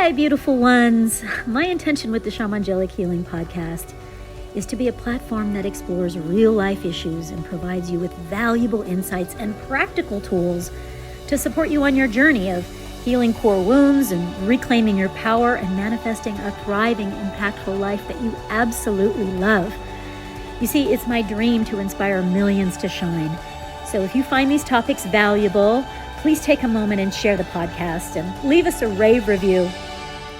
Hi, beautiful ones. My intention with the Shamangelic Healing Podcast is to be a platform that explores real-life issues and provides you with valuable insights and practical tools to support you on your journey of healing core wounds and reclaiming your power and manifesting a thriving, impactful life that you absolutely love. You see, it's my dream to inspire millions to shine. So if you find these topics valuable, please take a moment and share the podcast and leave us a rave review.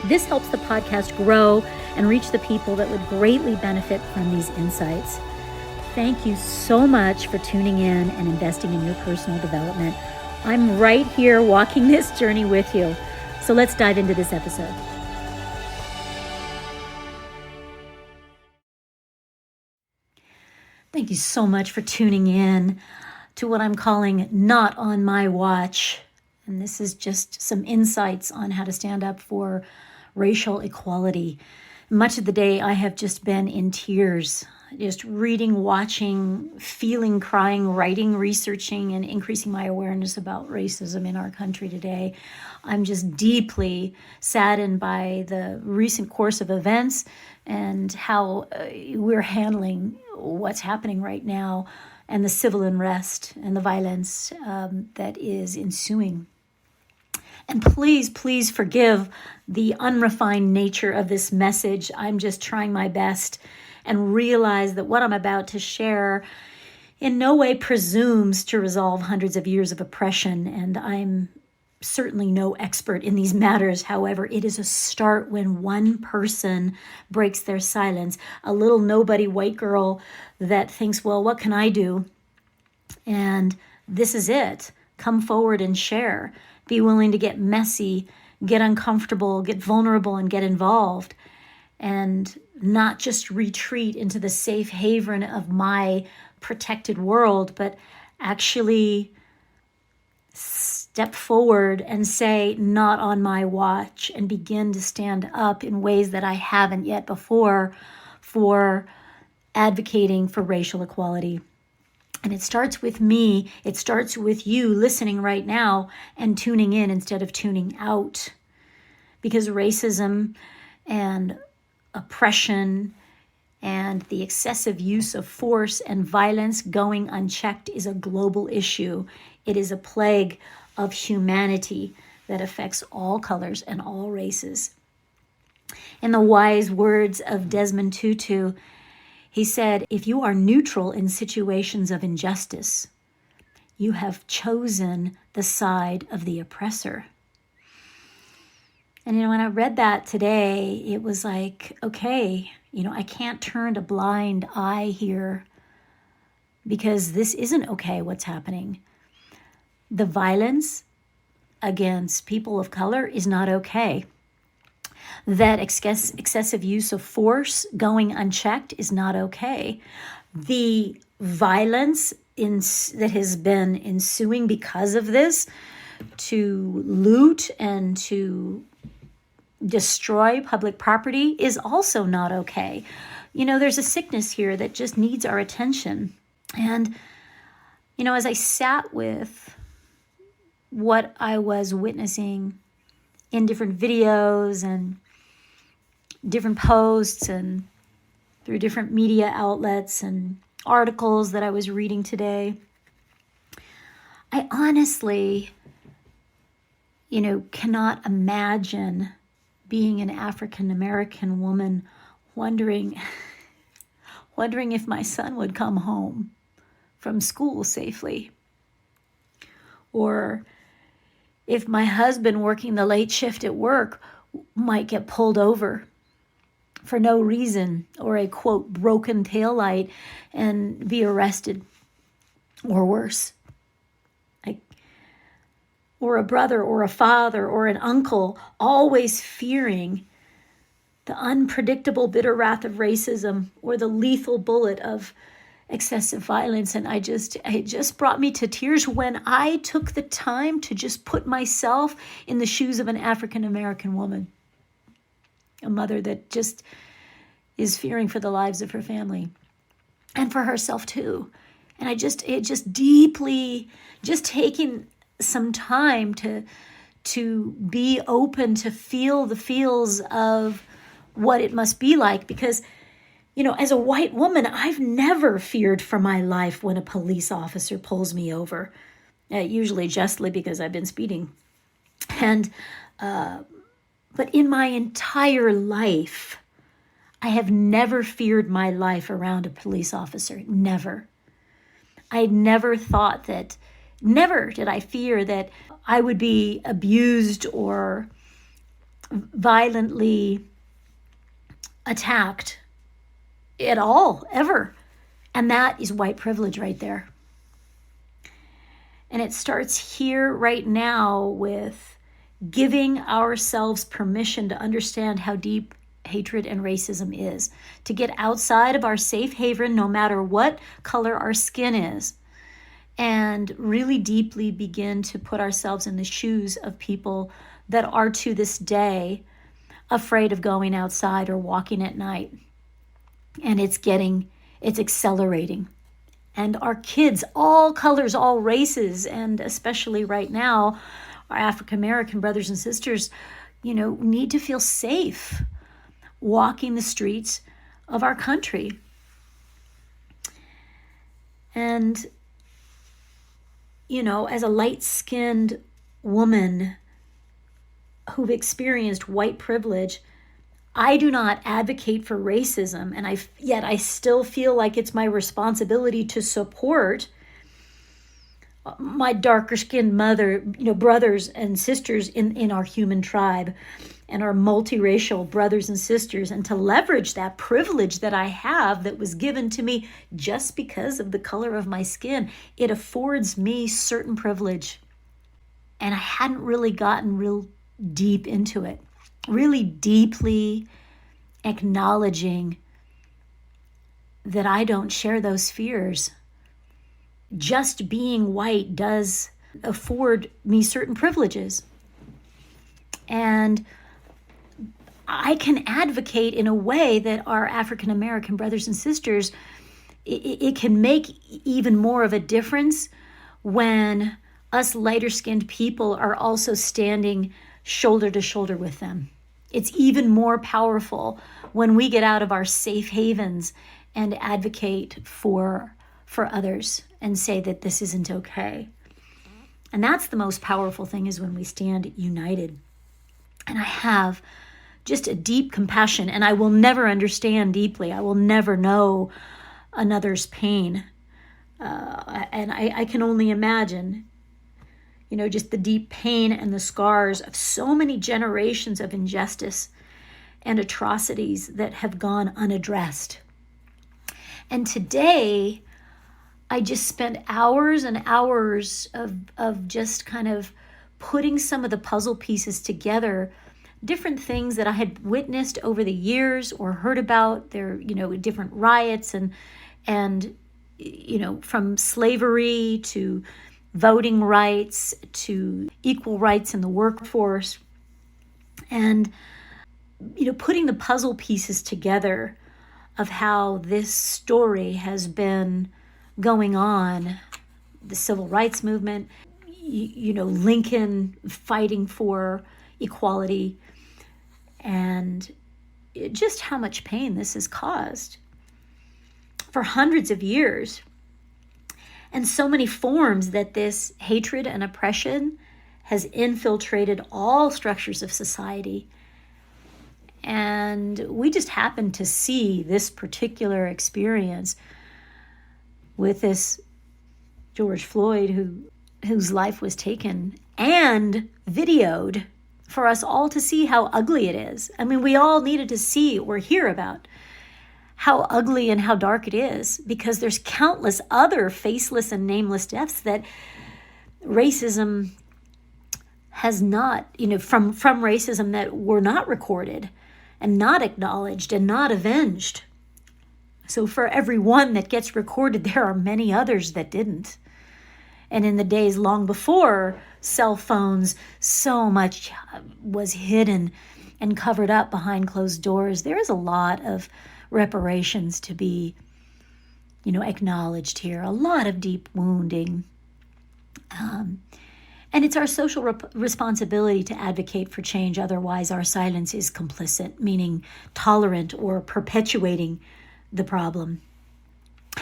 This helps the podcast grow and reach the people that would greatly benefit from these insights. Thank you so much for tuning in and investing in your personal development. I'm right here walking this journey with you. So let's dive into this episode. Thank you so much for tuning in to what I'm calling Not on My Watch. And this is just some insights on how to stand up for racial equality. Much of the day I have just been in tears, just reading, watching, feeling, crying, writing, researching, and increasing my awareness about racism in our country today. I'm just deeply saddened by the recent course of events and how we're handling what's happening right now and the civil unrest and the violence that is ensuing. And please forgive the unrefined nature of this message. I'm just trying my best and realize that what I'm about to share in no way presumes to resolve hundreds of years of oppression. And I'm certainly no expert in these matters. However, it is a start when one person breaks their silence, a little nobody white girl that thinks, well, what can I do? And this is it. Come forward and share. Be willing to get messy, get uncomfortable, get vulnerable, and get involved. And not just retreat into the safe haven of my protected world, but actually step forward and say, not on my watch, and begin to stand up in ways that I haven't yet before for advocating for racial equality. And it starts with me. It starts with you listening right now and tuning in instead of tuning out. Because racism and oppression and the excessive use of force and violence going unchecked is a global issue. It is a plague of humanity that affects all colors and all races. In the wise words of Desmond Tutu, he said, if you are neutral in situations of injustice, you have chosen the side of the oppressor. And, when I read that today, it was like, okay, I can't turn a blind eye here because this isn't okay what's happening. The violence against people of color is not okay. That excessive use of force going unchecked is not okay. The violence that has been ensuing because of this, to loot and to destroy public property, is also not okay. There's a sickness here that just needs our attention. And, as I sat with what I was witnessing in different videos and different posts and through different media outlets and articles that I was reading today, I honestly, cannot imagine being an African American woman wondering if my son would come home from school safely, or if my husband working the late shift at work might get pulled over for no reason, or a quote broken taillight, and be arrested, or worse. Or a brother or a father or an uncle always fearing the unpredictable bitter wrath of racism or the lethal bullet of excessive violence. And it just brought me to tears when I took the time to just put myself in the shoes of an African American woman, a mother that just is fearing for the lives of her family and for herself too. And it just deeply, just taking some time to to be open to feel the feels of what it must be like. Because, as a white woman, I've never feared for my life when a police officer pulls me over, usually justly because I've been speeding. And, but in my entire life, I have never feared my life around a police officer. Never. I never thought that, never did I fear that I would be abused or violently attacked at all, ever. And that is white privilege right there. And it starts here right now with giving ourselves permission to understand how deep hatred and racism is, to get outside of our safe haven, no matter what color our skin is, and really deeply begin to put ourselves in the shoes of people that are to this day afraid of going outside or walking at night. And it's accelerating. And our kids, all colors, all races, and especially right now, our African American brothers and sisters, need to feel safe walking the streets of our country. And, as a light-skinned woman who've experienced white privilege, I do not advocate for racism, and yet I still feel like it's my responsibility to support my darker-skinned brothers and sisters in our human tribe and our multiracial brothers and sisters, and to leverage that privilege that I have that was given to me just because of the color of my skin. It affords me certain privilege, and I hadn't really gotten real deep into it, really deeply acknowledging that I don't share those fears. Just being white does afford me certain privileges. And I can advocate in a way that our African American brothers and sisters, it can make even more of a difference when us lighter skinned people are also standing shoulder to shoulder with them. It's even more powerful when we get out of our safe havens and advocate for others and say that this isn't okay. And that's the most powerful thing, is when we stand united. And I have just a deep compassion, and I will never understand deeply. I will never know another's pain. And I can only imagine, just the deep pain and the scars of so many generations of injustice and atrocities that have gone unaddressed. And today, I just spent hours and hours of just kind of putting some of the puzzle pieces together, different things that I had witnessed over the years or heard about. There, different riots and from slavery to voting rights to equal rights in the workforce, and putting the puzzle pieces together of how this story has been going on, the civil rights movement, Lincoln fighting for equality, and just how much pain this has caused for hundreds of years, and so many forms that this hatred and oppression has infiltrated all structures of society. And we just happen to see this particular experience with this George Floyd whose life was taken and videoed for us all to see how ugly it is. I mean, we all needed to see or hear about how ugly and how dark it is, because there's countless other faceless and nameless deaths that racism has not, from racism that were not recorded and not acknowledged and not avenged. So for every one that gets recorded, there are many others that didn't. And in the days long before cell phones, so much was hidden and covered up behind closed doors. There is a lot of reparations to be, acknowledged here. A lot of deep wounding. And it's our social responsibility to advocate for change. Otherwise, our silence is complicit, meaning tolerant or perpetuating the problem.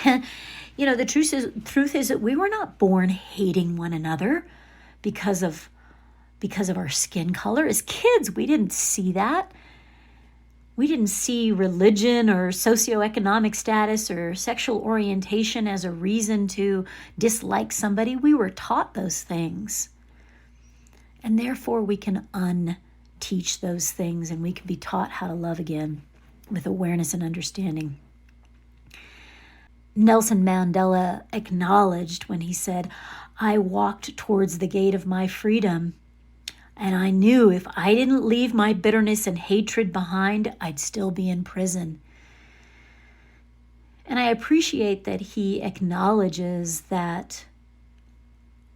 The truth is that we were not born hating one another because of our skin color. As kids, we didn't see that. We didn't see religion or socioeconomic status or sexual orientation as a reason to dislike somebody. We were taught those things. And therefore, we can unteach those things, and we can be taught how to love again with awareness and understanding. Nelson Mandela acknowledged when he said, "I walked towards the gate of my freedom, and I knew if I didn't leave my bitterness and hatred behind, I'd still be in prison." And I appreciate that he acknowledges that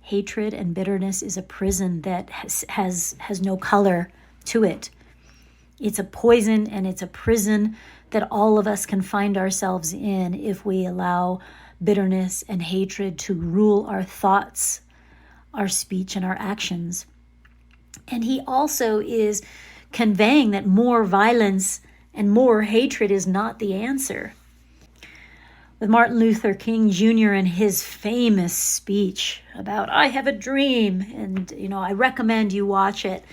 hatred and bitterness is a prison that has no color to it. It's a poison, and it's a prison that all of us can find ourselves in if we allow bitterness and hatred to rule our thoughts, our speech, and our actions. And he also is conveying that more violence and more hatred is not the answer. With Martin Luther King Jr. and his famous speech about "I have a dream," and I recommend you watch it.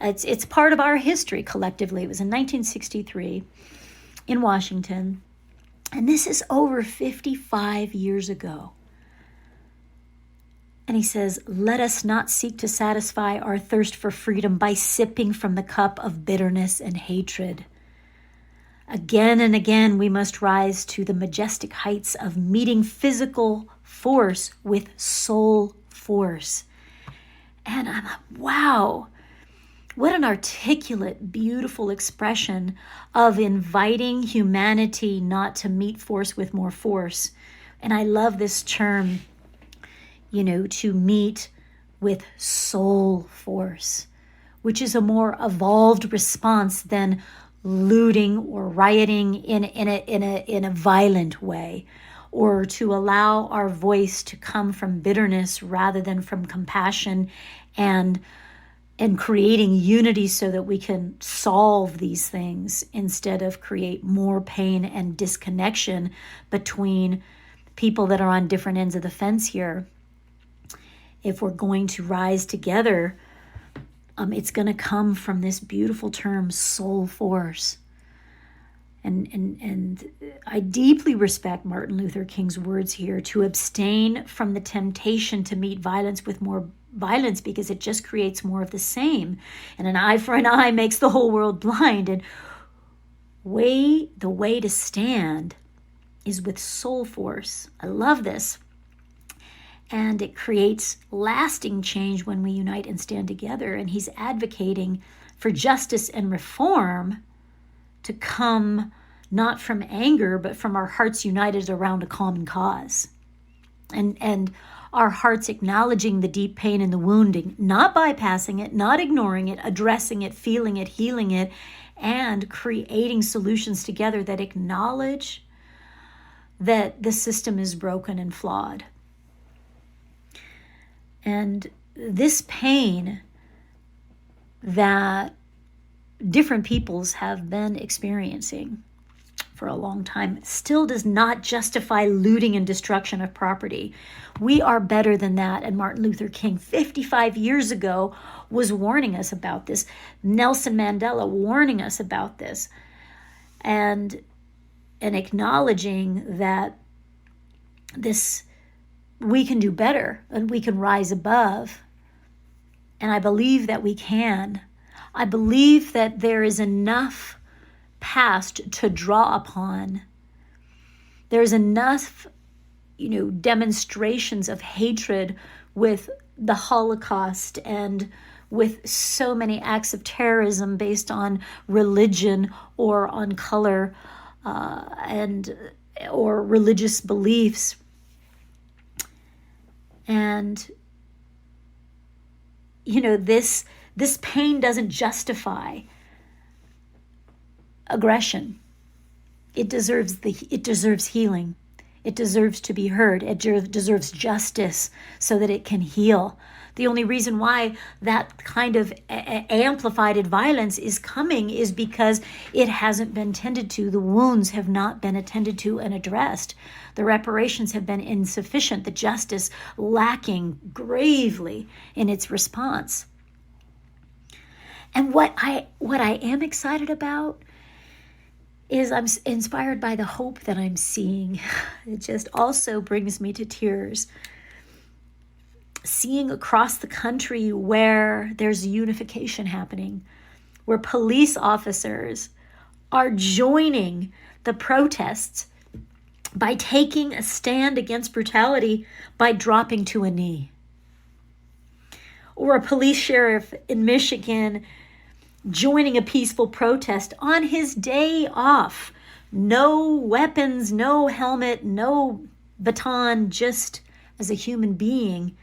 It's part of our history collectively. It was in 1963 in Washington, and this is over 55 years ago. And he says, "Let us not seek to satisfy our thirst for freedom by sipping from the cup of bitterness and hatred. Again and again, we must rise to the majestic heights of meeting physical force with soul force." And I'm like, wow, what an articulate, beautiful expression of inviting humanity not to meet force with more force. And I love this term, to meet with soul force, which is a more evolved response than looting or rioting in a violent way, or to allow our voice to come from bitterness rather than from compassion and creating unity so that we can solve these things instead of create more pain and disconnection between people that are on different ends of the fence here. If we're going to rise together, it's going to come from this beautiful term, soul force. And I deeply respect Martin Luther King's words here, to abstain from the temptation to meet violence with more violence, because it just creates more of the same. And an eye for an eye makes the whole world blind. And the way to stand is with soul force. I love this. And it creates lasting change when we unite and stand together. And he's advocating for justice and reform to come not from anger, but from our hearts united around a common cause. And our hearts acknowledging the deep pain and the wounding, not bypassing it, not ignoring it, addressing it, feeling it, healing it, and creating solutions together that acknowledge that the system is broken and flawed. And this pain that different peoples have been experiencing for a long time still does not justify looting and destruction of property. We are better than that. And Martin Luther King, 55 years ago, was warning us about this. Nelson Mandela warning us about this. And acknowledging that we can do better and we can rise above. And I believe that we can. I believe that there is enough past to draw upon. There's enough, demonstrations of hatred with the Holocaust and with so many acts of terrorism based on religion or on color or religious beliefs. And, this pain doesn't justify aggression. It deserves healing. It deserves to be heard. It deserves justice so that it can heal. The only reason why that kind of amplified violence is coming is because it hasn't been tended to. The wounds have not been attended to and addressed. The reparations have been insufficient. The justice lacking gravely in its response. And what I am excited about is I'm inspired by the hope that I'm seeing. It just also brings me to tears. Seeing across the country where there's unification happening, where police officers are joining the protests by taking a stand against brutality by dropping to a knee. Or a police sheriff in Michigan joining a peaceful protest on his day off. No weapons, no helmet, no baton, just as a human being.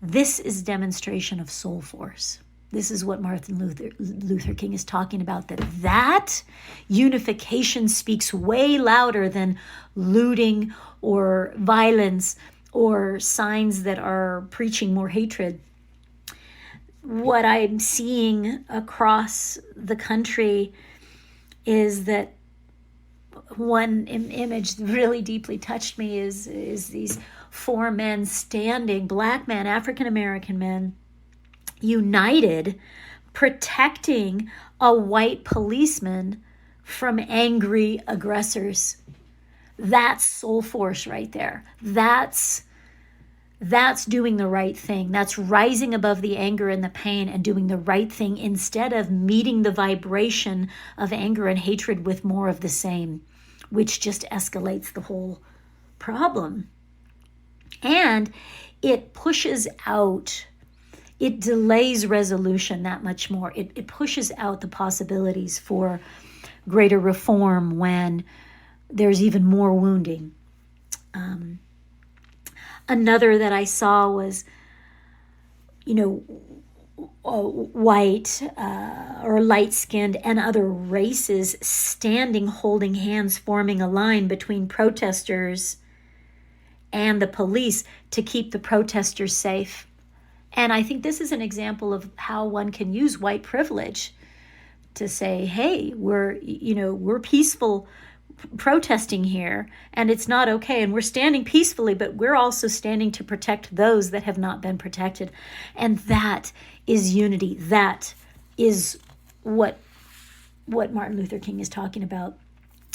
This is demonstration of soul force. This is what Martin Luther King is talking about, that unification speaks way louder than looting or violence or signs that are preaching more hatred. What I'm seeing across the country is that one image that really deeply touched me is these 4 men standing, black men, African-American men, united, protecting a white policeman from angry aggressors. That's soul force right there. That's doing the right thing. That's rising above the anger and the pain and doing the right thing instead of meeting the vibration of anger and hatred with more of the same, which just escalates the whole problem. And it pushes out, it delays resolution that much more. It pushes out the possibilities for greater reform when there's even more wounding. Another that I saw was, white or light-skinned and other races standing, holding hands, forming a line between protesters and the police to keep the protesters safe. And I think this is an example of how one can use white privilege to say, hey, we're peaceful protesting here and it's not okay, and we're standing peacefully, but we're also standing to protect those that have not been protected. And that is unity. That is what Martin Luther King is talking about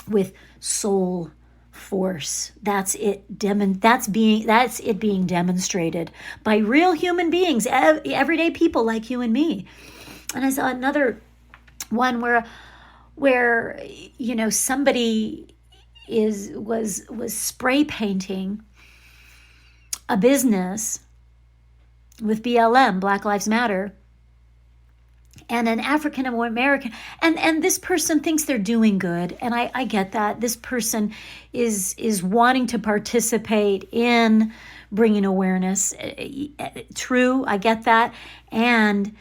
with soul force. That's it being demonstrated by real human beings, everyday people like you and me. And I saw another one where somebody was spray painting a business with BLM, Black Lives Matter, and an African American, and this person thinks they're doing good, and I get that. This person is wanting to participate in bringing awareness. True, I get that. And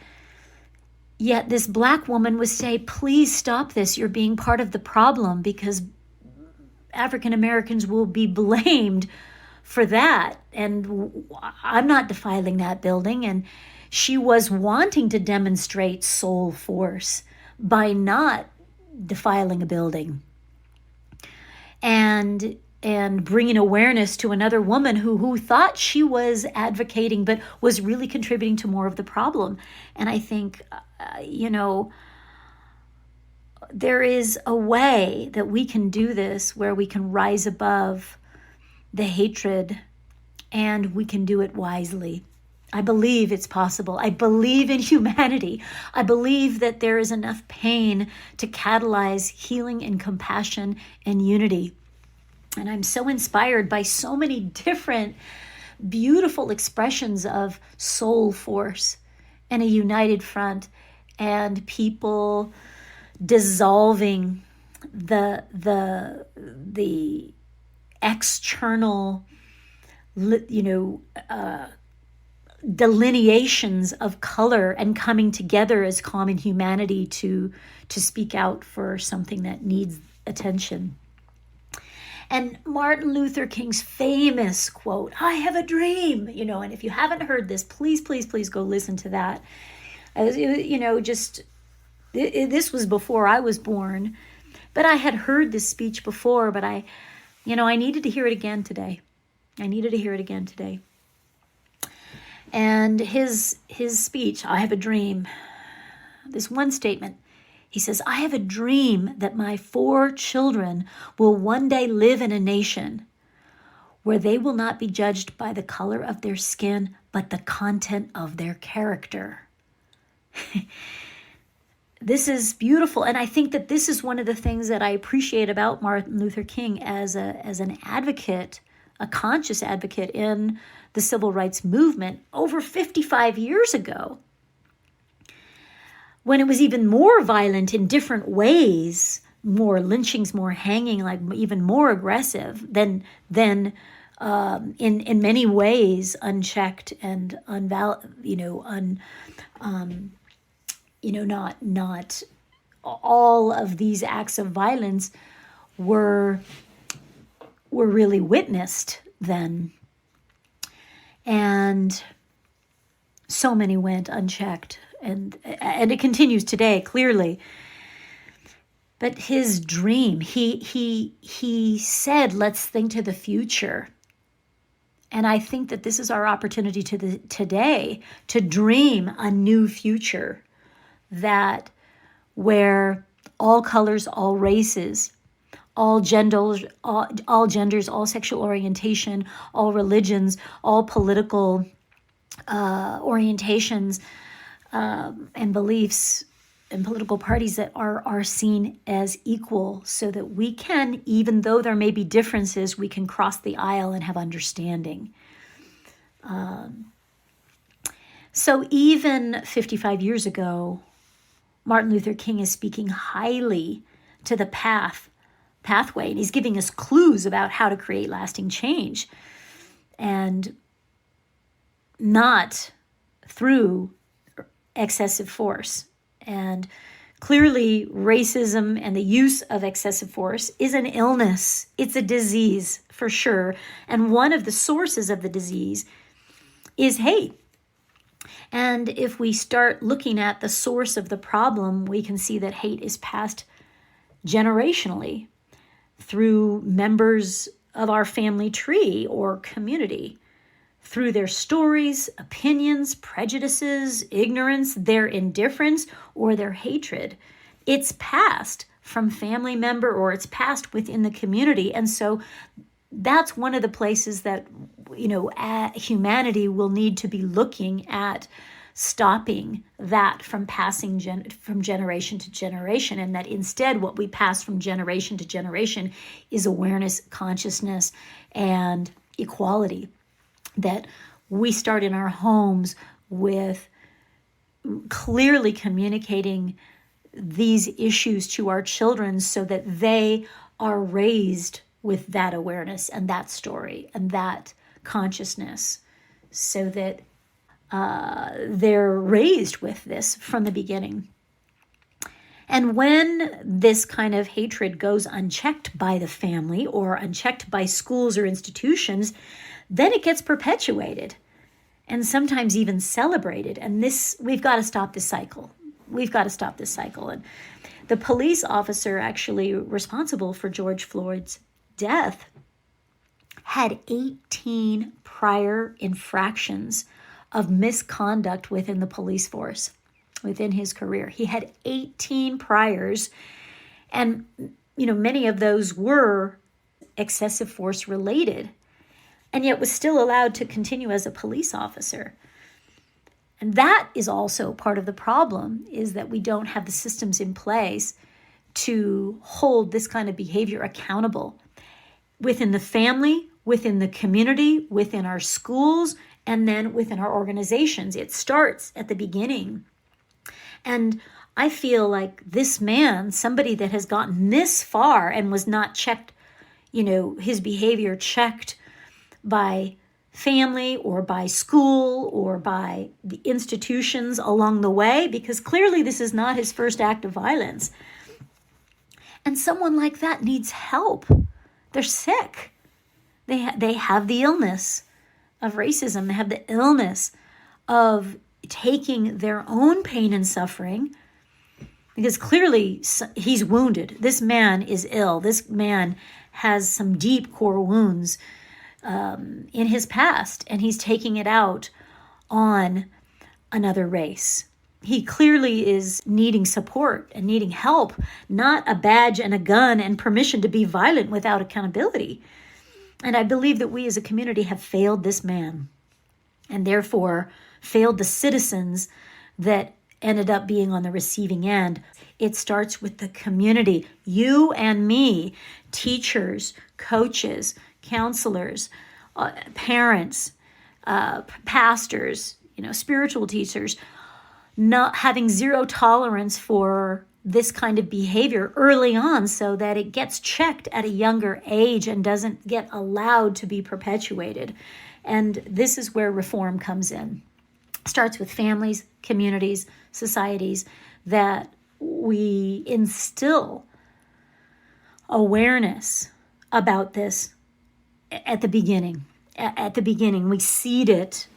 yet this Black woman would say, please stop this. You're being part of the problem because African Americans will be blamed for that. And I'm not defiling that building. And she was wanting to demonstrate soul force by not defiling a building and bringing awareness to another woman who thought she was advocating but was really contributing to more of the problem. And I think, there is a way that we can do this where we can rise above the hatred and we can do it wisely. I believe it's possible. I believe in humanity. I believe that there is enough pain to catalyze healing and compassion and unity. And I'm so inspired by so many different beautiful expressions of soul force and a united front and people dissolving the external, delineations of color and coming together as common humanity to speak out for something that needs attention. And Martin Luther King's famous quote, "I have a dream," and if you haven't heard this, please, please, please go listen to that. This was before I was born, but I had heard this speech before, but I needed to hear it again today. And his speech, "I have a dream," this one statement, he says, "I have a dream that my 4 children will one day live in a nation where they will not be judged by the color of their skin, but the content of their character." This is beautiful, and I think that this is one of the things that I appreciate about Martin Luther King as an advocate, a conscious advocate in the civil rights movement over 55 years ago, when it was even more violent in different ways, more lynchings, more hanging, like even more aggressive than in many ways unchecked and not all of these acts of violence were really witnessed then. And so many went unchecked, and it continues today, clearly. But his dream, he said, "Let's think to the future." And I think that this is our opportunity today to dream a new future, that where all colors, all races, all genders, all sexual orientation, all religions, all political orientations and beliefs and political parties that are seen as equal, so that we can, even though there may be differences, we can cross the aisle and have understanding. So even 55 years ago, Martin Luther King is speaking highly to the pathway, and he's giving us clues about how to create lasting change, and not through excessive force. And clearly, racism and the use of excessive force is an illness. It's a disease, for sure. And one of the sources of the disease is hate. And if we start looking at the source of the problem, we can see that hate is passed generationally through members of our family tree or community, through their stories, opinions, prejudices, ignorance, their indifference, or their hatred. It's passed from family member, or it's passed within the community. And so that's one of the places that, humanity will need to be looking at stopping that from passing from generation to generation, and that instead what we pass from generation to generation is awareness, consciousness, and equality. That we start in our homes with clearly communicating these issues to our children, so that they are raised with that awareness and that story and that consciousness, so that they're raised with this from the beginning. And when this kind of hatred goes unchecked by the family or unchecked by schools or institutions, then it gets perpetuated and sometimes even celebrated. And we've got to stop this cycle. And the police officer actually responsible for George Floyd's death had 18 prior infractions of misconduct within the police force, within his career. He had 18 priors, and many of those were excessive force related, and yet was still allowed to continue as a police officer. And that is also part of the problem, is that we don't have the systems in place to hold this kind of behavior accountable within the family, within the community, within our schools, and then within our organizations. It starts at the beginning. And I feel like this man, somebody that has gotten this far and was not checked, his behavior checked by family or by school or by the institutions along the way, because clearly this is not his first act of violence. And someone like that needs help. They're sick. They have the illness of racism. They have the illness of taking their own pain and suffering, because clearly he's wounded. This man is ill. This man has some deep core wounds in his past, and he's taking it out on another race. He clearly is needing support and needing help, not a badge and a gun and permission to be violent without accountability. And I believe that we as a community have failed this man, and therefore failed the citizens that ended up being on the receiving end. It starts with the community, you and me, teachers, coaches, counselors, parents, pastors, spiritual teachers, not having zero tolerance for this kind of behavior early on so that it gets checked at a younger age and doesn't get allowed to be perpetuated. And this is where reform comes in. Starts with families, communities, societies, that we instill awareness about this at the beginning. At the beginning, we seed it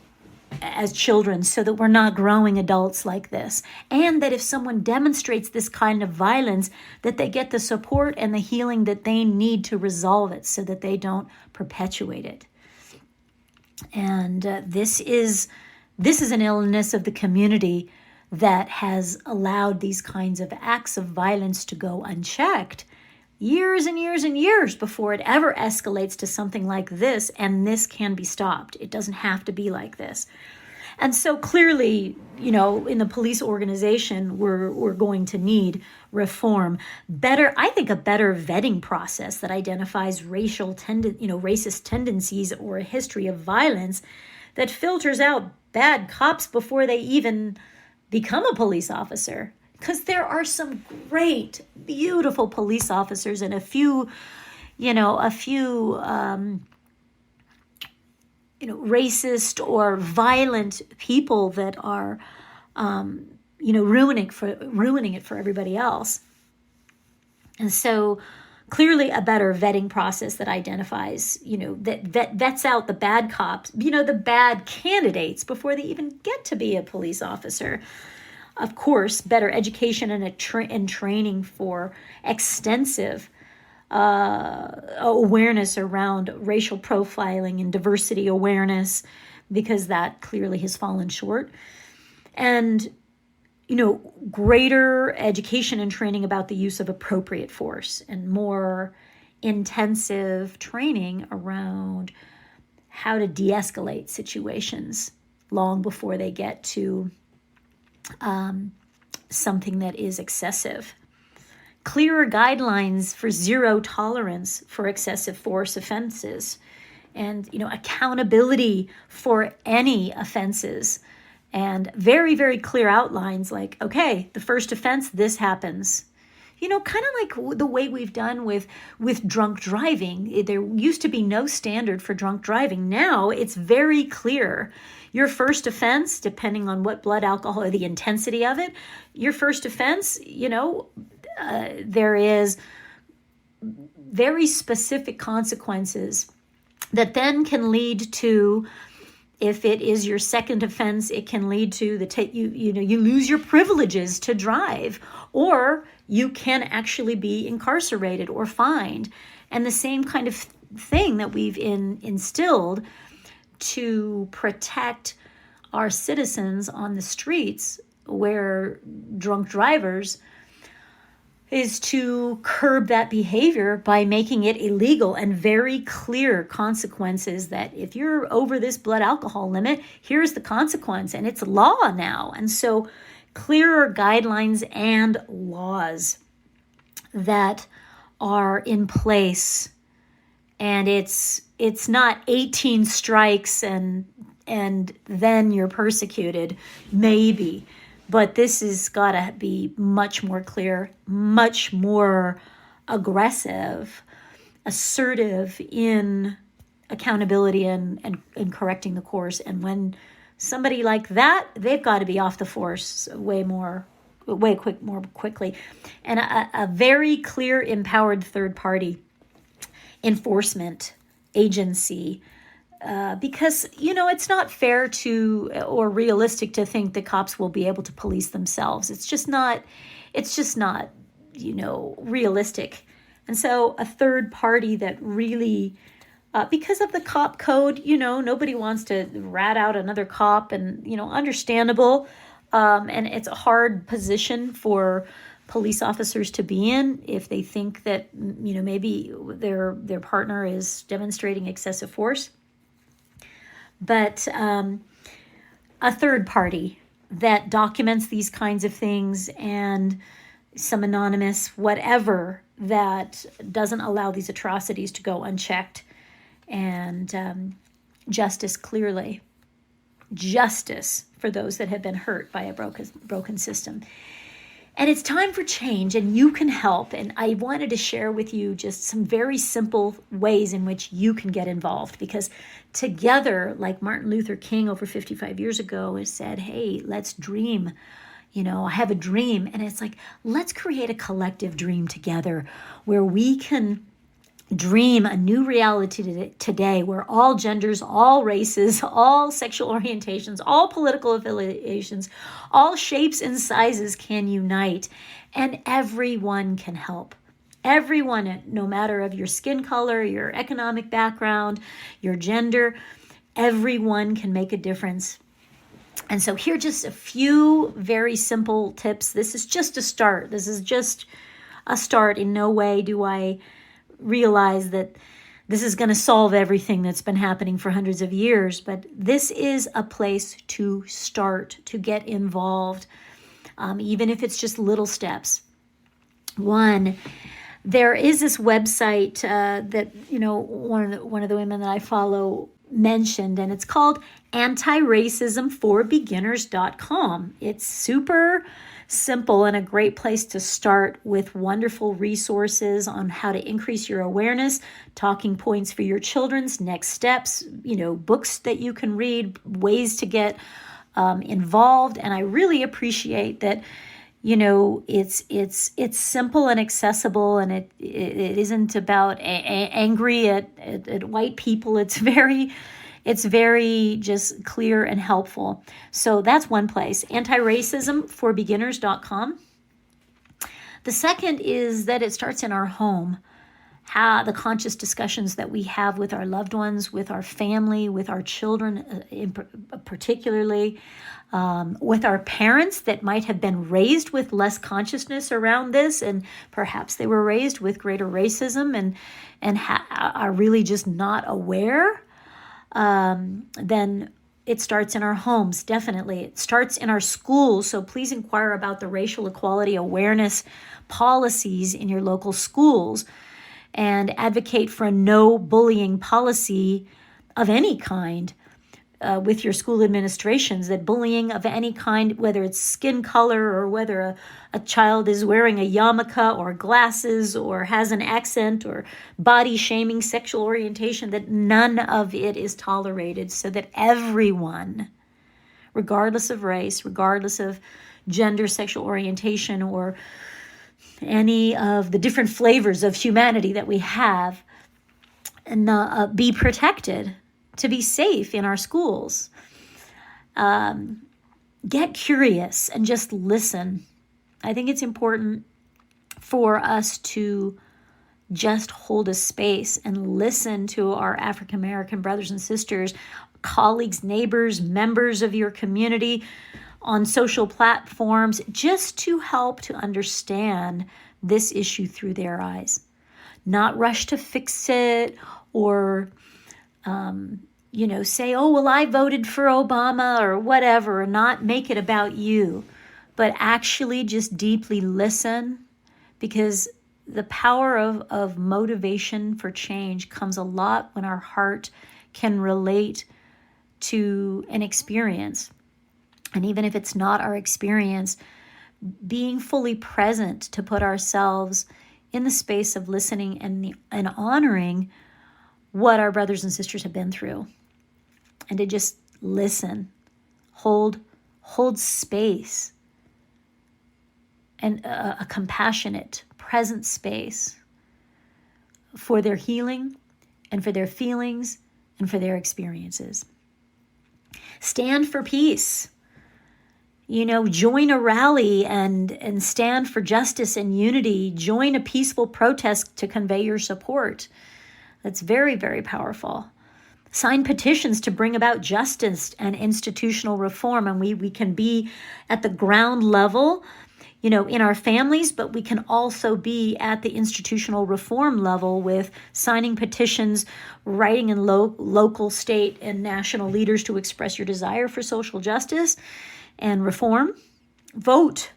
as children so that we're not growing adults like this. And that if someone demonstrates this kind of violence, that they get the support and the healing that they need to resolve it so that they don't perpetuate it. And this is an illness of the community that has allowed these kinds of acts of violence to go unchecked years and years and years before it ever escalates to something like this, and this can be stopped. It doesn't have to be like this. And so clearly, in the police organization, we're going to need reform. I think a better vetting process that identifies racist tendencies or a history of violence, that filters out bad cops before they even become a police officer. Because there are some great, beautiful police officers and a few racist or violent people that are, ruining it for everybody else. And so clearly a better vetting process that identifies, that vets out the bad cops, the bad candidates before they even get to be a police officer. Of course, better education and training for extensive awareness around racial profiling and diversity awareness, because that clearly has fallen short. And, greater education and training about the use of appropriate force, and more intensive training around how to de-escalate situations long before they get to something that is excessive. Clearer guidelines for zero tolerance for excessive force offenses, and accountability for any offenses, and very, very clear outlines like, okay, the first offense, this happens. Kind of like the way we've done with drunk driving. There used to be no standard for drunk driving. Now it's very clear. Your first offense, depending on what blood alcohol or the intensity of it, your first offense, there is very specific consequences that then can lead to, if it is your second offense, it can lead to you lose your privileges to drive, or you can actually be incarcerated or fined. And the same kind of thing that we've instilled to protect our citizens on the streets where drunk drivers, is to curb that behavior by making it illegal, and very clear consequences that if you're over this blood alcohol limit, here's the consequence, and it's law now. And so clearer guidelines and laws that are in place, and it's not 18 strikes and then you're persecuted, maybe. But this has got to be much more clear, much more aggressive, assertive in accountability and correcting the course. And when somebody like that, they've got to be off the force more quickly. And a very clear, empowered third party enforcement agency, because, it's not fair to or realistic to think that cops will be able to police themselves. It's just not, realistic. And so a third party that really, because of the cop code, nobody wants to rat out another cop, and, understandable. And it's a hard position for police officers to be in if they think that, maybe their partner is demonstrating excessive force. But a third party that documents these kinds of things, and some anonymous whatever that doesn't allow these atrocities to go unchecked, and justice clearly. Justice for those that have been hurt by a broken system. And it's time for change, and you can help. And I wanted to share with you just some very simple ways in which you can get involved, because together, like Martin Luther King over 55 years ago has said, hey, let's dream. I have a dream. And it's like, let's create a collective dream together where we can dream a new reality today, where all genders, all races, all sexual orientations, all political affiliations, all shapes and sizes can unite, and everyone can help. Everyone, no matter of your skin color, your economic background, your gender, everyone can make a difference. And so here are just a few very simple tips. This is just a start. This is just a start. In no way do I realize that this is going to solve everything that's been happening for hundreds of years, but this is a place to start, to get involved, even if it's just little steps. One, there is this website that one of the women that I follow mentioned, and it's called antiracismforbeginners.com. It's super simple and a great place to start, with wonderful resources on how to increase your awareness, talking points for your children's next steps, books that you can read, ways to get involved. And I really appreciate that, it's simple and accessible, and it isn't about angry at white people. It's very just clear and helpful. So that's one place, antiracismforbeginners.com. The second is that it starts in our home. How the conscious discussions that we have with our loved ones, with our family, with our children, particularly, with our parents that might have been raised with less consciousness around this, and perhaps they were raised with greater racism and are really just not aware. Then it starts in our homes, definitely. It starts in our schools, so please inquire about the racial equality awareness policies in your local schools, and advocate for a no bullying policy of any kind with your school administrations, that bullying of any kind, whether it's skin color or whether a child is wearing a yarmulke or glasses or has an accent or body shaming, sexual orientation, that none of it is tolerated, so that everyone, regardless of race, regardless of gender, sexual orientation, or any of the different flavors of humanity that we have, and be protected, to be safe in our schools. Get curious and just listen. I think it's important for us to just hold a space and listen to our African American brothers and sisters, colleagues, neighbors, members of your community on social platforms, just to help to understand this issue through their eyes. Not rush to fix it, or say, oh, well, I voted for Obama or whatever, and not make it about you, but actually just deeply listen, because the power of motivation for change comes a lot when our heart can relate to an experience. And even if it's not our experience, being fully present to put ourselves in the space of listening and honoring what our brothers and sisters have been through, and to just listen, hold space, and a compassionate, present space for their healing and for their feelings and for their experiences. Stand for peace. Join a rally and stand for justice and unity. Join a peaceful protest to convey your support. That's very, very powerful. Sign petitions to bring about justice and institutional reform. And we can be at the ground level, in our families, but we can also be at the institutional reform level with signing petitions, writing in local, state, and national leaders to express your desire for social justice and reform. Vote.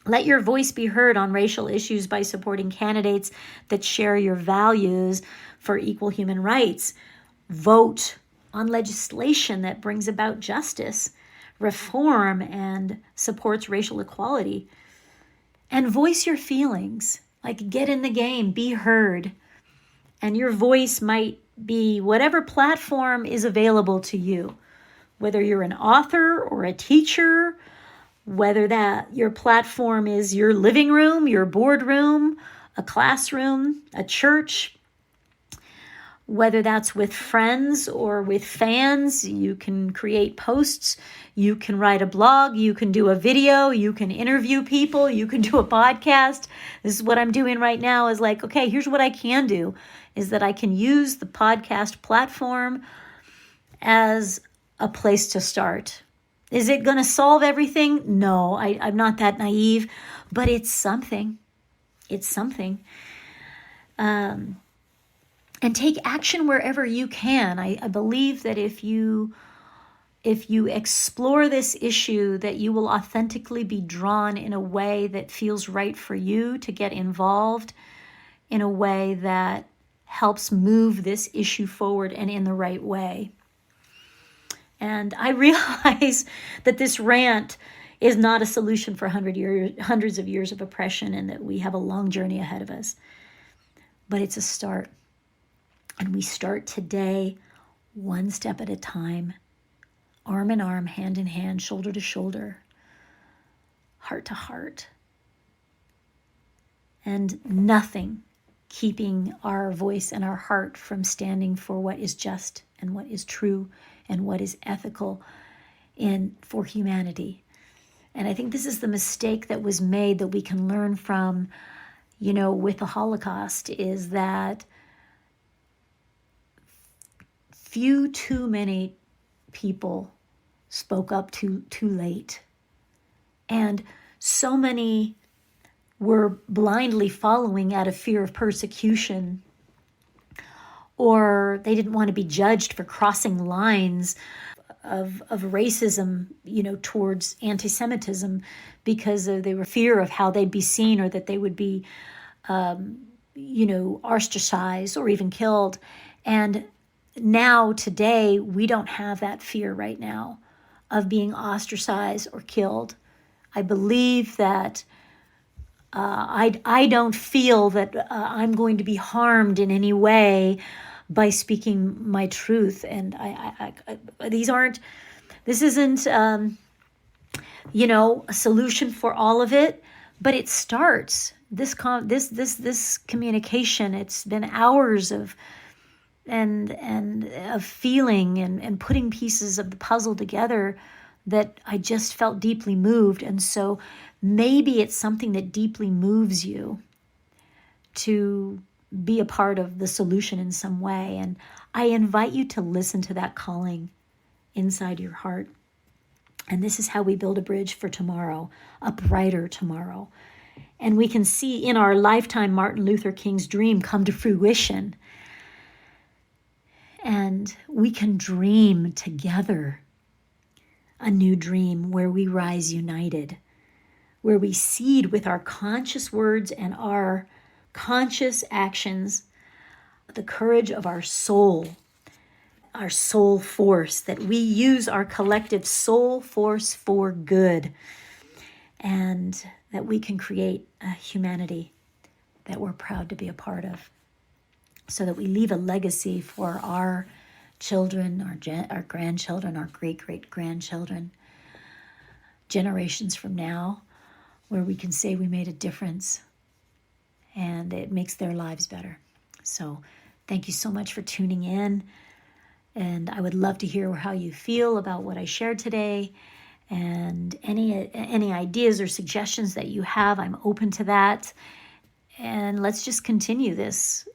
Let your voice be heard on racial issues by supporting candidates that share your values for equal human rights. Vote on legislation that brings about justice, reform, and supports racial equality. And voice your feelings. Get in the game, be heard. And your voice might be whatever platform is available to you. Whether you're an author or a teacher, whether that your platform is your living room, your boardroom, a classroom, a church, whether that's with friends or with fans, you can create posts, you can write a blog, you can do a video, you can interview people, you can do a podcast. This is what I'm doing right now is okay, here's what I can do, is that I can use the podcast platform as a place to start. Is it going to solve everything? No, I'm not that naive, but it's something. It's something. And take action wherever you can. I believe that if you explore this issue, that you will authentically be drawn in a way that feels right for you to get involved, in a way that helps move this issue forward and in the right way. And I realize that this rant is not a solution for hundreds of years of oppression, and that we have a long journey ahead of us. But it's a start. And we start today, one step at a time, arm in arm, hand in hand, shoulder to shoulder, heart to heart. And nothing keeping our voice and our heart from standing for what is just and what is true and what is ethical for humanity. And I think this is the mistake that was made that we can learn from, with the Holocaust, is that too many people spoke up too late. And so many were blindly following out of fear of persecution, or they didn't want to be judged for crossing lines of racism, towards anti-Semitism, because they were fear of how they'd be seen, or that they would be, ostracized or even killed. And now, today, we don't have that fear right now of being ostracized or killed. I believe that I don't feel that I'm going to be harmed in any way by speaking my truth. And this isn't, a solution for all of it, but it starts. This communication, it's been hours of feeling and putting pieces of the puzzle together that I just felt deeply moved. And so maybe it's something that deeply moves you to be a part of the solution in some way. And I invite you to listen to that calling inside your heart. And this is how we build a bridge for tomorrow, a brighter tomorrow. And we can see in our lifetime Martin Luther King's dream come to fruition. And we can dream together a new dream where we rise united, where we seed with our conscious words and our conscious actions the courage of our soul force, that we use our collective soul force for good, and that we can create a humanity that we're proud to be a part of, so that we leave a legacy for our children, our grandchildren, our great-great-grandchildren, generations from now, where we can say we made a difference and it makes their lives better. So thank you so much for tuning in. And I would love to hear how you feel about what I shared today. And any ideas or suggestions that you have, I'm open to that. And let's just continue this.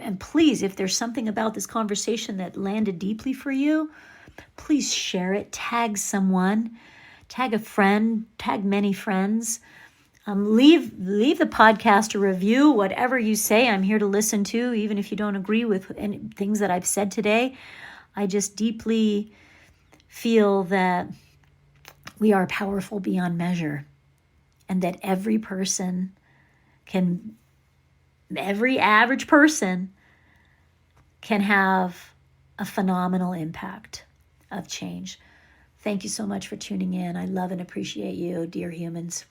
And please, if there's something about this conversation that landed deeply for you, please share it. Tag someone, tag a friend, tag many friends. Leave the podcast a review, whatever you say. I'm here to listen to, even if you don't agree with any things that I've said today. I just deeply feel that we are powerful beyond measure, and that every average person can have a phenomenal impact of change. Thank you so much for tuning in. I love and appreciate you, dear humans.